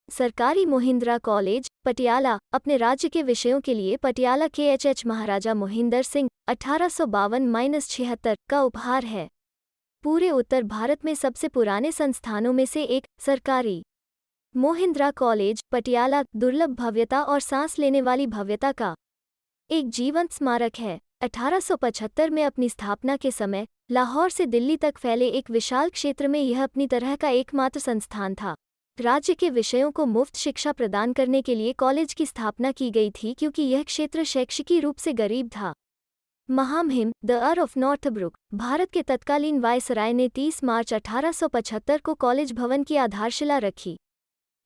सरकारी मोहिंद्रा कॉलेज, पटियाला, अपने राज्य के विषयों के लिए पटियाला के एच महाराजा मोहिंदर सिंह 1852-76 का उपहार है। पूरे उत्तर भारत में सबसे पुराने संस्थानों में से एक, सरकारी मोहिंद्रा कॉलेज, पटियाला, दुर्लभ भव्यता और सांस लेने वाली भव्यता का एक जीवंत स्मारक है। 1875 में अपनी स्थापना के समय लाहौर से दिल्ली तक फैले एक विशाल क्षेत्र में यह अपनी तरह का एकमात्र संस्थान था। राज्य के विषयों को मुफ्त शिक्षा प्रदान करने के लिए कॉलेज की स्थापना की गई थी क्योंकि यह क्षेत्र शैक्षिकी रूप से गरीब था। महामहिम the earl of Northbrook, Bharat के तत्कालीन वायसराय ने 30 मार्च 1875 को कॉलेज भवन की आधारशिला रखी।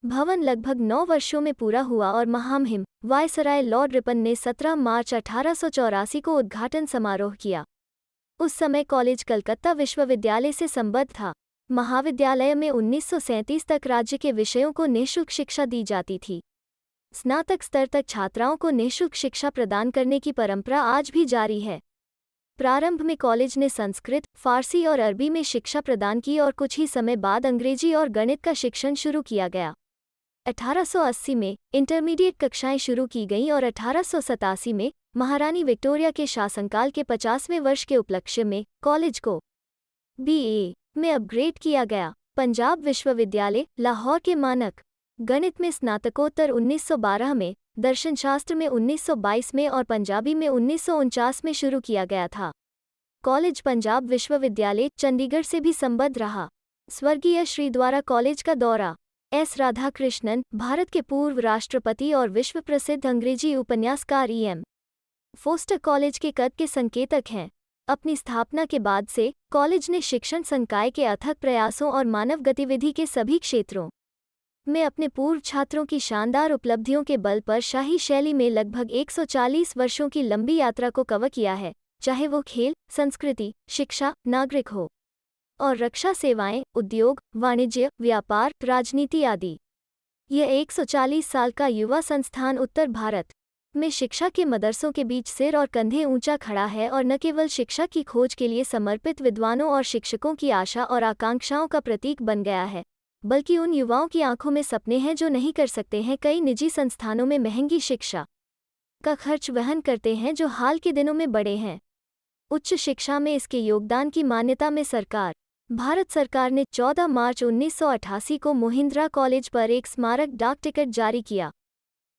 भवन लगभग 9 वर्षों में पूरा हुआ और महामहिम वायसराय लॉर्ड रिपन ने 17 मार्च 1884 को उद्घाटन समारोह किया। उस समय कॉलेज कलकत्ता विश्वविद्यालय से संबद्ध था। महाविद्यालय में 1937 तक राज्य के विषयों को निःशुल्क शिक्षा दी जाती थी। स्नातक स्तर तक छात्राओं को निःशुल्क शिक्षा प्रदान करने की परंपरा आज भी जारी है। प्रारंभ में कॉलेज ने संस्कृत, फारसी और अरबी में शिक्षा प्रदान की और कुछ ही समय बाद अंग्रेजी और गणित का शिक्षण शुरू किया गया। 1880 में इंटरमीडिएट कक्षाएं शुरू की गईं और 1887 में महारानी विक्टोरिया के शासनकाल के 50वें वर्ष के उपलक्ष्य में कॉलेज को BA में अपग्रेड किया गया। पंजाब विश्वविद्यालय, लाहौर के मानक गणित में स्नातकोत्तर 1912 में, दर्शनशास्त्र में 1922 में और पंजाबी में 1949 में शुरू किया गया था। कॉलेज पंजाब विश्वविद्यालय, चंडीगढ़ से भी संबद्ध रहा। स्वर्गीय श्री द्वारा कॉलेज का दौरा। S राधाकृष्णन, भारत के पूर्व राष्ट्रपति और विश्व प्रसिद्ध अंग्रेजी उपन्यासकार EM फोस्टर कॉलेज के कद के संकेतक हैं। अपनी स्थापना के बाद से कॉलेज ने शिक्षण संकाय के अथक प्रयासों और मानव गतिविधि के सभी क्षेत्रों में अपने पूर्व छात्रों की शानदार उपलब्धियों के बल पर शाही शैली में लगभग 140 वर्षों की लंबी यात्रा को कवर किया है, चाहे वो खेल, संस्कृति, शिक्षा, नागरिक हो और रक्षा सेवाएं, उद्योग, वाणिज्य, व्यापार, राजनीति आदि। यह 140 साल का युवा संस्थान उत्तर भारत में शिक्षा के मदरसों के बीच सिर और कंधे ऊंचा खड़ा है और न केवल शिक्षा की खोज के लिए समर्पित विद्वानों और शिक्षकों की आशा और आकांक्षाओं का प्रतीक बन गया है, बल्कि उन युवाओं की आंखों में सपने हैं जो नहीं कर सकते हैं। कई निजी संस्थानों में महंगी शिक्षा का खर्च वहन करते हैं जो हाल के दिनों में बढ़े हैं। उच्च शिक्षा में इसके योगदान की मान्यता में भारत सरकार ने 14 मार्च 1988 को मोहिंद्रा कॉलेज पर एक स्मारक डाक टिकट जारी किया।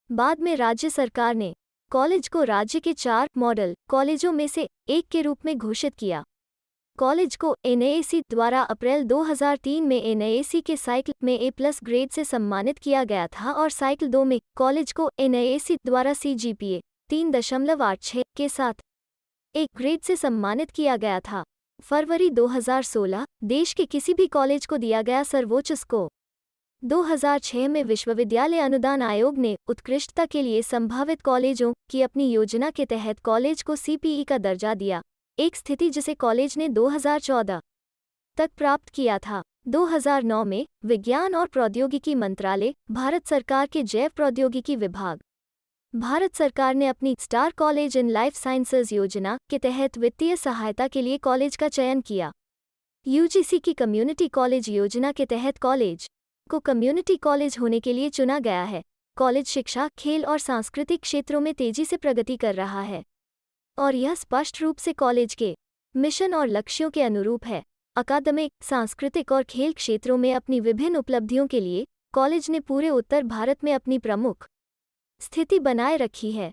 बाद में राज्य सरकार ने कॉलेज को राज्य के 4 मॉडल कॉलेजों में से एक के रूप में घोषित किया। कॉलेज को NAAC द्वारा अप्रैल 2003 में NAAC के साइकिल में A+ ग्रेड से सम्मानित किया गया था और साइकिल 2 में कॉलेज को NAAC द्वारा CGPA 3.86 के साथ एक ग्रेड से सम्मानित किया गया था। फरवरी 2016 देश के किसी भी कॉलेज को दिया गया सर्वोच्च स्कोर। 2006 में विश्वविद्यालय अनुदान आयोग ने उत्कृष्टता के लिए संभावित कॉलेजों की अपनी योजना के तहत कॉलेज को CPE का दर्जा दिया, एक स्थिति जिसे कॉलेज ने 2014 तक प्राप्त किया था। 2009 में विज्ञान और प्रौद्योगिकी मंत्रालय, भारत सरकार के जैव प्रौद्योगिकी विभाग, भारत सरकार ने अपनी star college in life sciences योजना के तहत वित्तीय सहायता के लिए कॉलेज का चयन किया। UGC की कम्युनिटी कॉलेज योजना के तहत कॉलेज को कम्युनिटी कॉलेज होने के लिए चुना गया है। कॉलेज शिक्षा, खेल और सांस्कृतिक क्षेत्रों में तेजी से प्रगति कर रहा है और यह स्पष्ट रूप से कॉलेज के मिशन और लक्ष्यों के अनुरूप है। अकादमिक, सांस्कृतिक और खेल क्षेत्रों में अपनी विभिन्न उपलब्धियों के लिए कॉलेज ने पूरे उत्तर भारत में अपनी प्रमुख स्थिति बनाए रखी है।